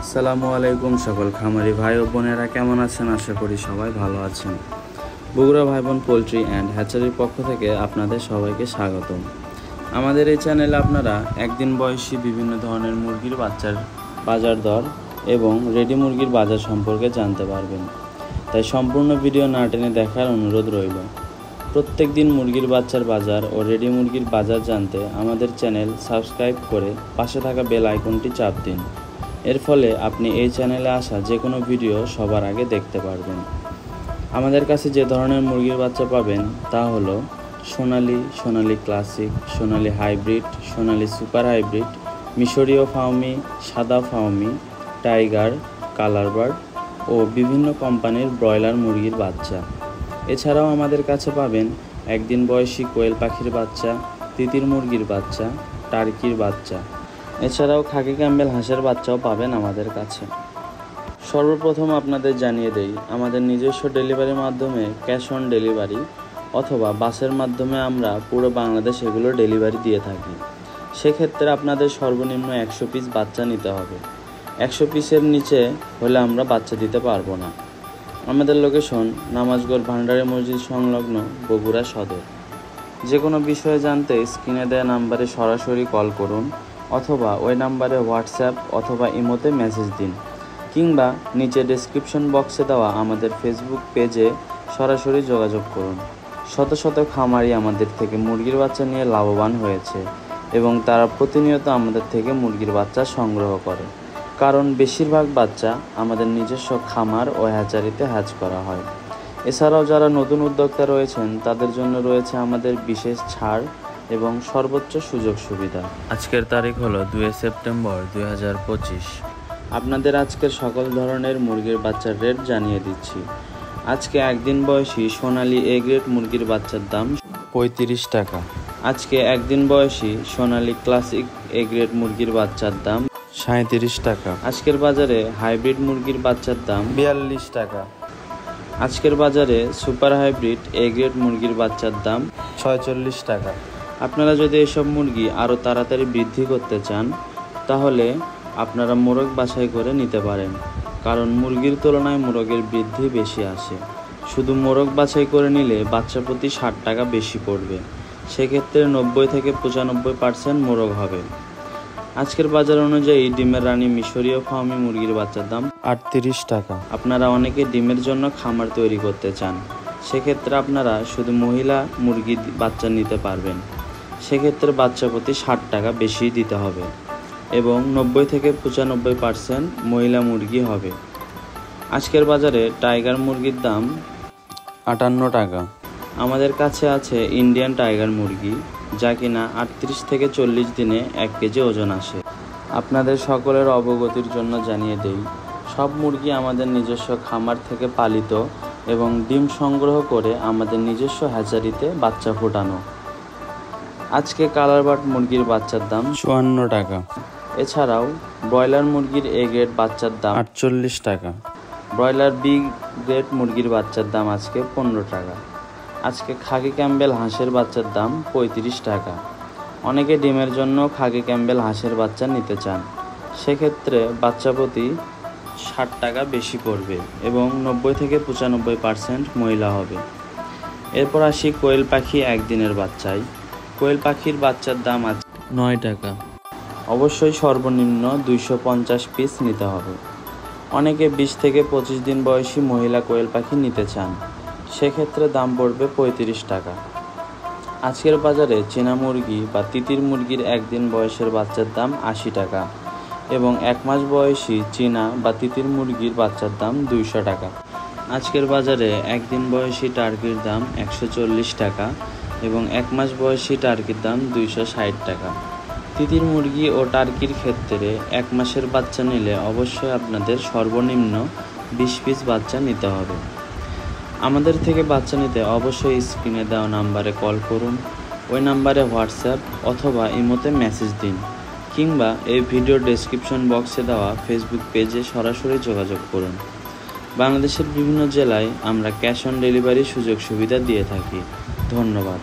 আসসালামু আলাইকুম সকল খামারি ভাই ও বোনেরা কেমন আছেন? আশা করি সবাই ভালো আছেন। বগুড়া ভাই বোন পোলট্রি অ্যান্ড হ্যাচারির পক্ষ থেকে আপনাদের সবাইকে স্বাগতম। আমাদের এই চ্যানেলে আপনারা একদিন বয়সী বিভিন্ন ধরনের মুরগির বাচ্চার বাজার দর এবং রেডি মুরগির বাজার সম্পর্কে জানতে পারবেন, তাই সম্পূর্ণ ভিডিও না টেনে দেখার অনুরোধ রইল। প্রত্যেক দিন মুরগির বাচ্চার বাজার ও রেডি মুরগির বাজার জানতে আমাদের চ্যানেল সাবস্ক্রাইব করে পাশে থাকা বেল আইকনটি চাপ দিন। এর ফলে আপনি এই চ্যানেলে আসা যে কোনো ভিডিও সবার আগে দেখতে পারবেন। আমাদের কাছে যে ধরনের মুরগির বাচ্চা পাবেন তা হলো সোনালী, সোনালী ক্লাসিক, সোনালী হাইব্রিড, সোনালী সুপার হাইব্রিড, মিশরীয় ফাউমি, সাদা ফাউমি, টাইগার, কালার বার্ড ও বিভিন্ন কোম্পানির ব্রয়লার মুরগির বাচ্চা। এছাড়াও আমাদের কাছে পাবেন একদিন বয়সী কোয়েল পাখির বাচ্চা, তিতির মুরগির বাচ্চা, টার্কির বাচ্চা। এছাড়াও খাকি ক্যাম্বেল হাঁসের বাচ্চাও পাবেন আমাদের কাছে। সর্বপ্রথম আপনাদের জানিয়ে দেই, আমাদের নিজস্ব ডেলিভারির মাধ্যমে ক্যাশ অন ডেলিভারি অথবা বাসের মাধ্যমে আমরা পুরো বাংলাদেশ এগুলো ডেলিভারি দিয়ে থাকি। সেক্ষেত্রে আপনাদের সর্বনিম্ন 100 পিস বাচ্চা নিতে হবে। 100 পিসের নিচে হলে আমরা বাচ্চা দিতে পারবো না। আমাদের লোকেশন নামাজগড় ভান্ডারী মসজিদ সংলগ্ন বগুড়া সদর। যে কোনো বিষয়ে জানতে স্ক্রিনে দেওয়া নাম্বারে সরাসরি কল করুন অথবা ওই নাম্বারে হোয়াটসঅ্যাপ অথবা ইমোতে মেসেজ দিন, কিংবা নিচে ডেসক্রিপশন বক্সে দেওয়া আমাদের ফেসবুক পেজে সরাসরি যোগাযোগ করুন। শত শত খামারি আমাদের থেকে মুরগির বাচ্চা নিয়ে লাভবান হয়েছে এবং তারা প্রতিনিয়ত আমাদের থেকে মুরগির বাচ্চা সংগ্রহ করে, কারণ বেশিরভাগ বাচ্চা আমাদের নিজস্ব খামার ও হ্যাচারিতে হ্যাচ করা হয়। এছাড়াও যারা নতুন উদ্যোক্তা রয়েছেন তাদের জন্য রয়েছে আমাদের বিশেষ ছাড় এবং সর্বোচ্চ সুযোগ সুবিধা। আজকের তারিখ হলো 2 সেপ্টেম্বর 2025। আপনাদের আজকের সকল ধরনের মুরগির বাচ্চার রেট জানিয়ে দিচ্ছি। আজকে একদিন বয়সী সোনালী এ গ্রেড মুরগির বাচ্চার দাম 35 টাকা। আজকে একদিন বয়সী সোনালী ক্লাসিক এ গ্রেড মুরগির বাচ্চার দাম 37 টাকা। আজকের বাজারে হাইব্রিড মুরগির বাচ্চার দাম 42 টাকা। আজকের বাজারে সুপার হাইব্রিড এ গ্রেড মুরগির বাচ্চার দাম 46 টাকা। আপনারা যদি এসব মুরগি আরও তাড়াতাড়ি বৃদ্ধি করতে চান তাহলে আপনারা মোরগ বাছাই করে নিতে পারেন, কারণ মুরগির তুলনায় মোরগের বৃদ্ধি বেশি আসে। শুধু মোরগ বাছাই করে নিলে বাচ্চা প্রতি 60 টাকা বেশি পড়বে, সেক্ষেত্রে 90 থেকে 95% মোরগ হবে। আজকের বাজার অনুযায়ী ডিমের রানী মিশরীয় ফার্মি মুরগির বাচ্চার দাম 38 টাকা। আপনারা অনেকে ডিমের জন্য খামার তৈরি করতে চান, সেক্ষেত্রে আপনারা শুধু মহিলা মুরগি বাচ্চা নিতে পারবেন। সেক্ষেত্রে বাচ্চা প্রতি 60 টাকা বেশি দিতে হবে এবং 90 থেকে 95% মহিলা মুরগি হবে। আজকের বাজারে টাইগার মুরগির দাম 58 টাকা। আমাদের কাছে আছে ইন্ডিয়ান টাইগার মুরগি, যা কিনা 38 থেকে 40 দিনে 1 কেজি ওজন আসে। আপনাদের সকলের অবগতির জন্য জানিয়ে দেই, সব মুরগি আমাদের নিজস্ব খামার থেকে পালিত এবং ডিম সংগ্রহ করে আমাদের নিজস্ব হ্যাচারিতে বাচ্চা ফোটানো। আজকে কালার বার্ড মুরগির বাচ্চার দাম 54 টাকা। এছাড়াও ব্রয়লার মুরগির এ গ্রেড বাচ্চার দাম 48 টাকা। ব্রয়লার বি গ্রেড মুরগির বাচ্চার দাম আজকে 15 টাকা। আজকে খাকি ক্যাম্বেল হাঁসের বাচ্চার দাম 35 টাকা। অনেকে ডিমের জন্য খাকি ক্যাম্বেল হাঁসের বাচ্চা নিতে চান, সেক্ষেত্রে বাচ্চা প্রতি 60 টাকা বেশি পড়বে এবং 90 থেকে 95% মহিলা হবে। এরপর আসি কোয়েল পাখি একদিনের বাচ্চায়। কোয়েল পাখির বাচ্চার দাম আছে 9 টাকা। অবশ্যই সর্বনিম্ন 250 পিস নিতে হবে। অনেকে 20 থেকে 25 দিন বয়সী মহিলা কোয়েল পাখি নিতে চান, সেক্ষেত্রে দাম পড়বে 35 টাকা। আজকের বাজারে চীনা মুরগি বা তিতির মুরগির একদিন বয়সের বাচ্চার দাম 80 টাকা এবং 1 মাস বয়সী চীনা বা তিতির মুরগির বাচ্চার দাম 200 টাকা। আজকের বাজারে একদিন বয়সী টার্কির দাম 140 টাকা এবং 1 মাস বয়সী টার্কির দাম 260 টাকা। তিতির মুরগি ও টার্কির ক্ষেত্রে 1 মাসের বাচ্চা নিলে অবশ্যই আপনাদের সর্বনিম্ন 20 পিস বাচ্চা নিতে হবে। আমাদের থেকে বাচ্চা নিতে অবশ্যই স্ক্রিনে দেওয়া নাম্বারে কল করুন, ওই নাম্বারে হোয়াটসঅ্যাপ অথবা ইমোতে মেসেজ দিন, কিংবা এই ভিডিও ডেসক্রিপশন বক্সে দেওয়া ফেসবুক পেজে সরাসরি যোগাযোগ করুন। বাংলাদেশের বিভিন্ন জেলায় আমরা ক্যাশ অন ডেলিভারি সুযোগ সুবিধা দিয়ে থাকি। ধন্যবাদ।